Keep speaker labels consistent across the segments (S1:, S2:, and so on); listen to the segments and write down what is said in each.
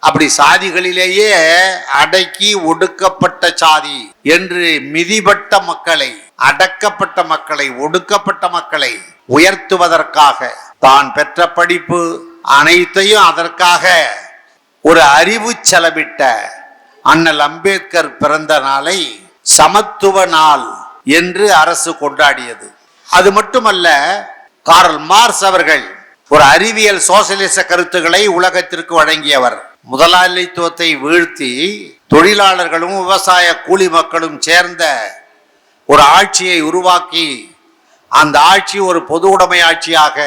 S1: அப்படி சாதிகளிலேயே அடக்கி ஒடுக்கப்பட்ட சாதி என்று மிதிபட்ட மக்களை, அடக்கப்பட்ட மக்களை, ஒடுக்கப்பட்ட மக்களை உயர்த்துவதற்காக தான் பெற்ற படிப்பு அனைத்தையும் அதற்காக ஒரு அறிவு செலவிட்ட அண்ணல் அம்பேத்கர் பிறந்த நாளை சமத்துவ நாள் என்று அரசு கொண்டாடியது. அது மட்டுமல்ல, கார்ல் மார்க்ஸ் அவர்கள் ஒரு அறிவியல் சோசியலிச கருத்துக்களை உலகத்திற்கு வழங்கியவர். முதலாளித்துவத்தை வீழ்த்தி தொழிலாளர்களும் விவசாய கூலி மக்களும் சேர்ந்த ஒரு ஆட்சியை உருவாக்கி, அந்த ஆட்சி ஒரு பொது உடைமை ஆட்சியாக,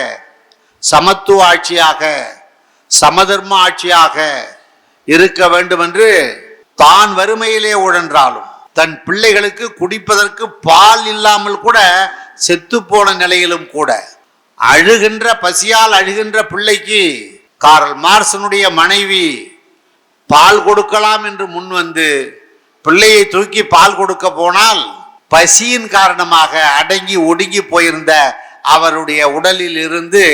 S1: சமத்துவ ஆட்சியாக, சமதர்ம ஆட்சியாக இருக்க வேண்டும் என்று தான் வறுமையிலே உழன்றாலும் தன் பிள்ளைகளுக்கு குடிப்பதற்கு பால் இல்லாமல் கூட செத்துப்போன நிலையிலும் கூட அழுகின்ற பசியால் அழுகின்ற பிள்ளைக்கு கார்ல் மார்க்ஸனுடைய மனைவி பால் கொடுக்கலாம் என்று முன் வந்து பிள்ளையை தூக்கி பால் கொடுக்க போனால் பசியின் காரணமாக அடங்கி ஒடுங்கி போயிருந்த அவருடைய உடலில் இருந்து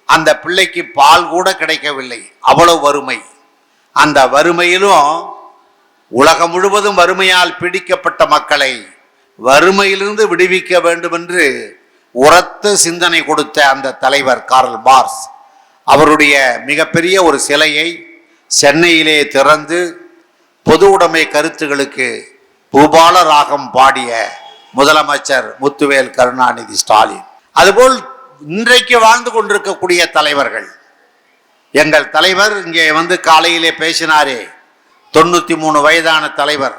S1: அந்த பிள்ளைக்கு பால் கூட கிடைக்கவில்லை. அவ்வளவு வறுமை. அந்த வறுமையிலும் உலகம் முழுவதும் வறுமையால் பீடிக்கப்பட்ட மக்களை வறுமையிலிருந்து விடுவிக்க வேண்டும் என்று உரத்த சிந்தனை கொடுத்த அந்த தலைவர் கார்ல் மார்க்ஸ் அவருடைய மிகப்பெரிய ஒரு சிலையை சென்னையிலே திறந்து பொது உடைமை கருத்துகளுக்கு பூபால ராகம் பாடிய முதலமைச்சர் முத்துவேல் கருணாநிதி ஸ்டாலின். அதுபோல் இன்றைக்கு வாழ்ந்து கொண்டிருக்கக்கூடிய தலைவர்கள், எங்கள் தலைவர் இங்கே வந்து காலையிலே பேசினாரே, 93 வயதான தலைவர்,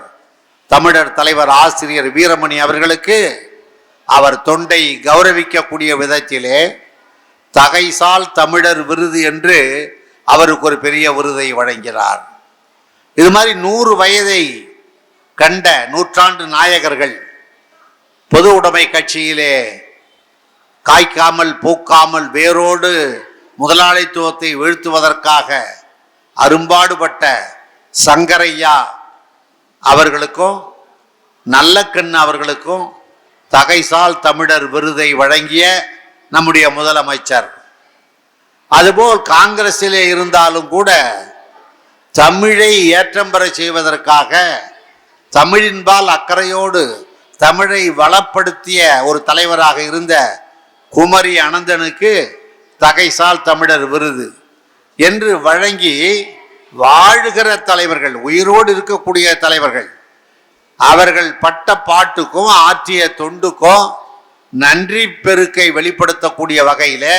S1: தமிழர் தலைவர் ஆசிரியர் வீரமணி அவர்களுக்கு அவர் தொண்டை கௌரவிக்கக்கூடிய விதத்திலே தகைசால் தமிழர் விருது என்று அவருக்கு ஒரு பெரிய விருதை வழங்கினார். இது மாதிரி 100 வயதை கண்ட நூற்றாண்டு நாயகர்கள் பொது உடைமை கட்சியிலே காய்க்காமல் பூக்காமல் வேரோடு முதலாளித்துவத்தை வீழ்த்துவதற்காக அரும்பாடுபட்ட சங்கரையா அவர்களுக்கும் நல்லக்கண்ணு அவர்களுக்கும் தகைசால் தமிழர் விருதை வழங்கிய நம்முடைய முதலமைச்சர். அதுபோல் காங்கிரஸிலே இருந்தாலும் கூட தமிழை ஏற்றம் பெற செய்வதற்காக தமிழின்பால் அக்கறையோடு தமிழை வளப்படுத்திய ஒரு தலைவராக இருந்த குமரி அனந்தனுக்கு தகைசால் தமிழர் விருது என்று வழங்கி வாழுகிற தலைவர்கள், உயிரோடு இருக்கக்கூடிய தலைவர்கள், அவர்கள் பட்ட பாட்டுக்கும் ஆற்றிய தொண்டுக்கும் நன்றி பெருக்கை வெளிப்படுத்தக்கூடிய வகையில்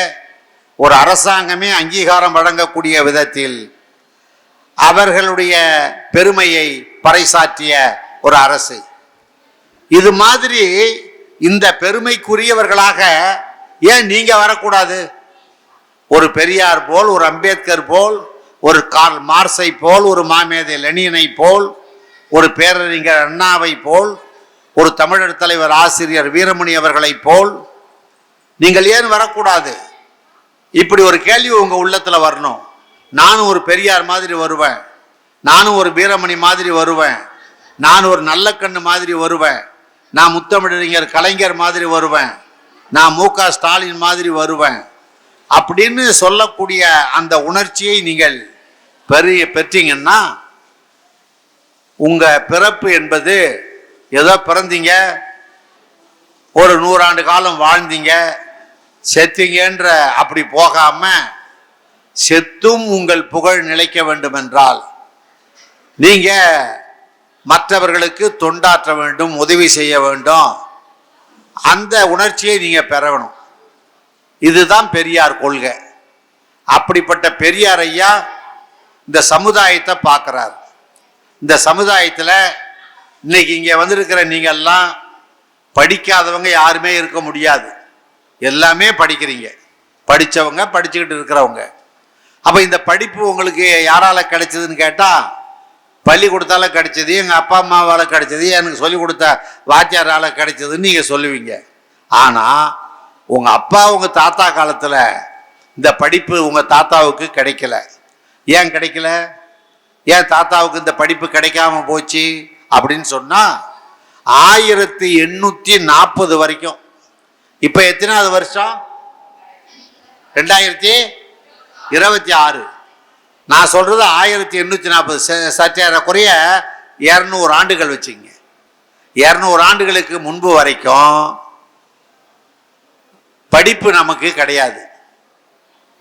S1: ஒரு அரசாங்கமே அங்கீகாரம் வழங்கக்கூடிய விதத்தில் அவர்களுடைய பெருமையை பறைசாற்றிய ஒரு அரசு. இது மாதிரி இந்த பெருமைக்குரியவர்களாக ஏன் நீங்க வரக்கூடாது? ஒரு பெரியார் போல், ஒரு அம்பேத்கர் போல், ஒரு கார்ல் மார்க்ஸை போல், ஒரு மாமேதை லெனினை போல், ஒரு பேரறிஞர் அண்ணாவை போல், ஒரு தமிழர் தலைவர் ஆசிரியர் வீரமணி அவர்களை போல் நீங்கள் ஏன் வரக்கூடாது? இப்படி ஒரு கேள்வி உங்க உள்ளத்துல வரணும். நானும் ஒரு பெரியார் மாதிரி வருவேன், நானும் ஒரு வீரமணி மாதிரி வருவேன், நான் ஒரு நல்லக்கண்ணு மாதிரி வருவேன், நான் முத்தமிழறிஞர் கலைஞர் மாதிரி வருவேன், நான் மு க ஸ்டாலின் மாதிரி வருவேன் அப்படின்னு சொல்லக்கூடிய அந்த உணர்ச்சியை நீங்கள் பெற்றீங்கன்னா, உங்க பிறப்பு என்பது ஏதோ பிறந்தீங்க, ஒரு 100 ஆண்டு காலம் வாழ்ந்தீங்க, செத்தீங்கன்ற அப்படி போகாம செத்தும் உங்கள் புகழ் நிலைக்க வேண்டும் என்றால் நீங்க மற்றவர்களுக்கு தொண்டாற்ற வேண்டும், உதவி செய்ய வேண்டும். அந்த உணர்ச்சியை நீங்க பெறணும். இதுதான் பெரியார் கொள்கை. அப்படிப்பட்ட பெரியார் ஐயா இந்த சமுதாயத்தை பார்க்கிறார். இந்த சமுதாயத்தில் இன்னைக்கு இங்கே வந்திருக்கிற நீங்கள்லாம் படிக்காதவங்க யாருமே இருக்க முடியாது. எல்லாமே படிக்கிறீங்க, படித்தவங்க, படிச்சுக்கிட்டு இருக்கிறவங்க. அப்போ இந்த படிப்பு உங்களுக்கு யாரால் கிடைச்சதுன்னு கேட்டால், பள்ளிக்கூடத்தால கிடைச்சது, எங்கள் அப்பா அம்மாவால் கிடைச்சது, எனக்கு சொல்லிக் கொடுத்த வாத்தியாரால் கிடைச்சதுன்னு நீங்கள் சொல்லுவீங்க. ஆனால் உங்கள் அப்பா உங்கள் தாத்தா காலத்தில் இந்த படிப்பு உங்கள் தாத்தாவுக்கு கிடைக்கல. ஏன் கிடைக்கல? ஏன் தாத்தாவுக்கு இந்த படிப்பு கிடைக்காம போச்சு அப்படின்னு சொன்னால், 1840 வரைக்கும், இப்போ எத்தனாவது வருஷம்? 2026. நான் சொல்றது 1840, சற்றேற குறைய 200 ஆண்டுகள் வச்சுங்க. 200 ஆண்டுகளுக்கு முன்பு வரைக்கும் படிப்பு நமக்கு கிடையாது,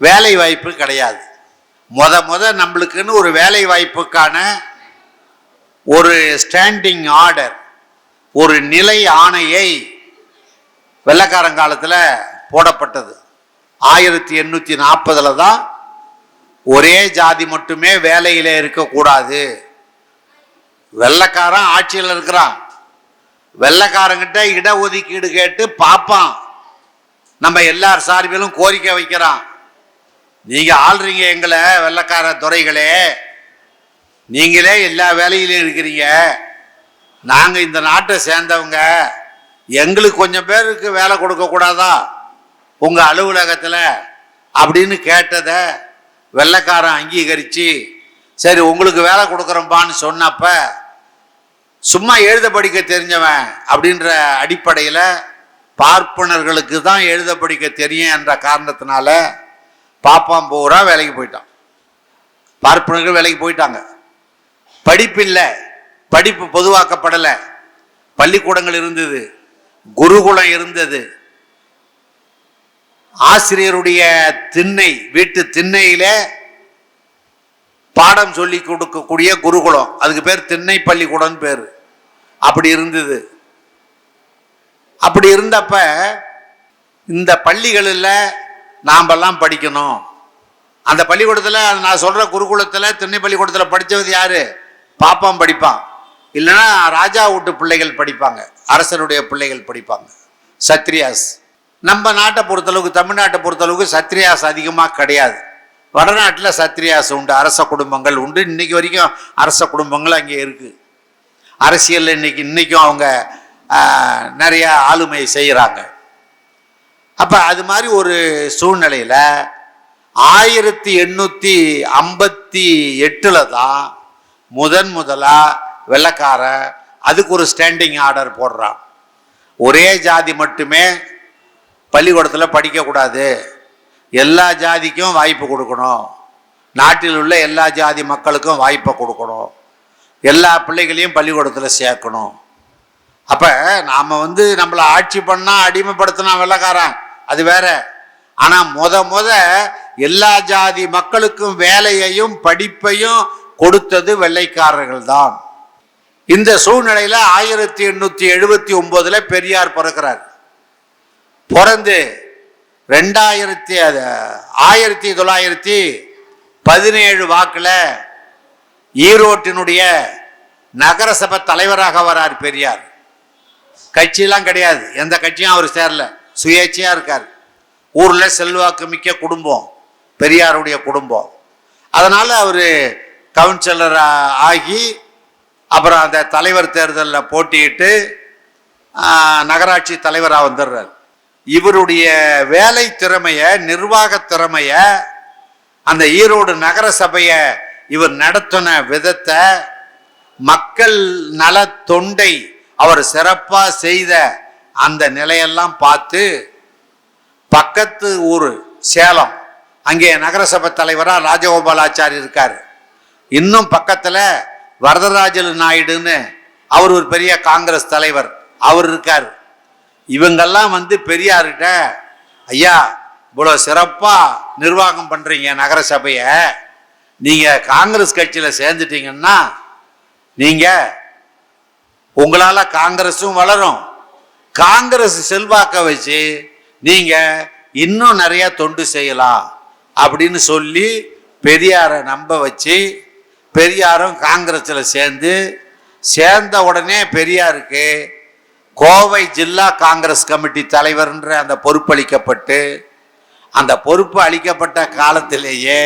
S1: வேலை வாய்ப்பு கிடையாது. முத நம்மளுக்குன்னு ஒரு வேலை வாய்ப்புக்கான ஒரு ஸ்டாண்டிங் ஆர்டர், ஒரு நிலை ஆணையை வெள்ளைக்காரங்காலத்தில் போடப்பட்டது. 1840 தான் ஒரே ஜாதி மட்டுமே வேலையில இருக்கக்கூடாது. வெள்ளைக்காரன் ஆட்சியில் இருக்கிறான், வெள்ளைக்காரங்கிட்ட இடஒதுக்கீடு கேட்டு பார்ப்பான், நம்ம எல்லார் சார்பிலும் கோரிக்கை வைக்கிறான். நீங்க ஆள்றீங்க எங்களை வெள்ளைக்கார துறைகளே, நீங்களே எல்லா வேலையிலும் இருக்கிறீங்க, நாங்க இந்த நாட்டை சேர்ந்தவங்க, எங்களுக்கு கொஞ்சம் பேருக்கு வேலை கொடுக்க கூடாதா உங்க அலுவலகத்துல அப்படின்னு கேட்டத வெள்ளைக்காரன் அங்கீகரிச்சு சரி உங்களுக்கு வேலை கொடுக்குறோம்பான்னு சொன்னப்ப சும்மா எழுத படிக்க தெரிஞ்சவன் அப்படின்ற அடிப்படையில் பார்ப்பனர்களுக்கு தான் எழுத படிக்க தெரியும் என்ற காரணத்தினால பாப்பான் பூரா வேலைக்கு போயிட்டான், பார்ப்பனர்கள் வேலைக்கு போயிட்டாங்க. படிப்பு இல்லை, படிப்பு பொதுவாக்கப்படலை. பள்ளிக்கூடங்கள் இருந்தது, குருகுலம் இருந்தது, ஆசிரியருடைய திண்ணை, வீட்டு திண்ணையில பாடம் சொல்லி கொடுக்கக்கூடிய குருகுலம், அதுக்கு பேர் திண்ணை பள்ளிக்கூடம் பேர். அப்படி இருந்தது. அப்படி இருந்தப்ப இந்த பள்ளிகளில் நாமெல்லாம் படிக்கணும். அந்த பள்ளிக்கூடத்தில் நான் சொல்ற குருகுலத்தில் திண்ணை பள்ளிக்கூடத்தில் படித்தது யாரு? பாப்பான் படிப்பான், இல்லைன்னா ராஜா வீட்டு பிள்ளைகள் படிப்பாங்க, அரசருடைய பிள்ளைகள் படிப்பாங்க, சத்ரியாஸ். நம்ம நாட்டை பொறுத்தளவுக்கு, தமிழ்நாட்டை பொறுத்தளவுக்கு சத்ரியாஸ் அதிகமாக கிடையாது. வடநாட்டில் சத்ரியாஸ் உண்டு, அரச குடும்பங்கள் உண்டு. இன்னைக்கு வரைக்கும் அரச குடும்பங்கள் அங்கே இருக்கு. அரசியல் இன்னைக்கும் அவங்க நிறைய ஆளுமை செய்கிறாங்க. அப்ப அது மாதிரி ஒரு சூழ்நிலையில 1858 தான் முதலா வெள்ளைக்கார அதுக்கு ஒரு ஸ்டாண்டிங் ஆர்டர் போடுறான். ஒரே ஜாதி மட்டுமே பள்ளிக்கூடத்தில் படிக்கக்கூடாது, எல்லா ஜாதிக்கும் வாய்ப்பு கொடுக்கணும், நாட்டில் உள்ள எல்லா ஜாதி மக்களுக்கும் வாய்ப்பை கொடுக்கணும், எல்லா பிள்ளைகளையும் பள்ளிக்கூடத்தில் சேர்க்கணும். அப்ப நாம நம்மளை ஆட்சி பண்ணா அடிமைப்படுத்தினா வெள்ளைக்காரன், அது வேற. ஆனா முத எல்லா ஜாதி மக்களுக்கும் வேலையையும் படிப்பையும் கொடுத்தது வெள்ளைக்காரர்கள் தான். இந்த சூழ்நிலையில 1879 பெரியார் பிறக்கிறார். பிறந்து 1917 வாக்குல ஈரோட்டினுடைய நகரசபை தலைவராக வரார் பெரியார். கட்சியெல்லாம் கிடையாது, எந்த கட்சியும் அவர் சேரல, சுயேட்சையா இருக்கார். ஊர்ல செல்வாக்கு மிக்க குடும்பம் பெரியாருடைய குடும்பம். அதனால அவரு கவுன்சிலர் ஆகி அப்புறம் அந்த தலைவர் தேர்தலில் போட்டியிட்டு நகராட்சி தலைவராக வந்துடுறார். இவருடைய வேலை திறமைய, நிர்வாக திறமைய, அந்த ஈரோடு நகர சபையை இவர் நடத்தின விதத்தை, மக்கள் நல தொண்டை அவர் சிறப்பா செய்த அந்த நிலையெல்லாம் பார்த்து பக்கத்து ஊர் சேலம், அங்கே நகரசபை தலைவரா ராஜகோபாலாச்சாரி இருக்காரு. இன்னும் பக்கத்துல வரதராஜலு நாயுடுன்னு அவர் ஒரு பெரிய காங்கிரஸ் தலைவர், அவர் இருக்கார். இவங்கெல்லாம் பெரியார்கிட்ட, ஐயா இவ்வளவு சிறப்பா நிர்வாகம் பண்றீங்க நகரசபைய, நீங்க காங்கிரஸ் கட்சியில சேர்ந்துட்டீங்கன்னா நீங்க உங்களால காங்கிரஸும் வளரும், காங்கிரஸ் செல்வாக்க வச்சு நீங்க இன்னும் நிறைய தொண்டு செய்யலாம் அப்படின்னு சொல்லி பெரியாரை நம்ப வச்சு பெரியாரும் காங்கிரஸ்ல சேர்ந்த உடனே பெரியாருக்கு கோவை ஜில்லா காங்கிரஸ் கமிட்டி தலைவர்ன்ற அந்த பொறுப்பு அளிக்கப்பட்டு, அந்த பொறுப்பு அளிக்கப்பட்ட காலத்திலேயே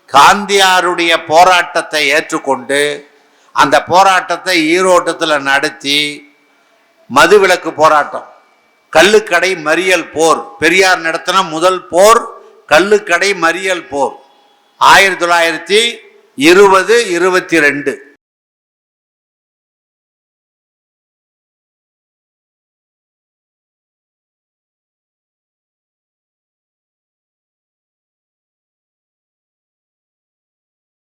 S1: காந்தியாருடைய போராட்டத்தை ஏற்றுக்கொண்டு அந்த போராட்டத்தை ஈரோட்டத்தில் நடத்தி மதுவிலக்கு போராட்டம், கள்ளுக்கடை மறியல் போர், பெரியார் நடத்தின முதல் போர் கள்ளுக்கடை மறியல் போர் 1920-22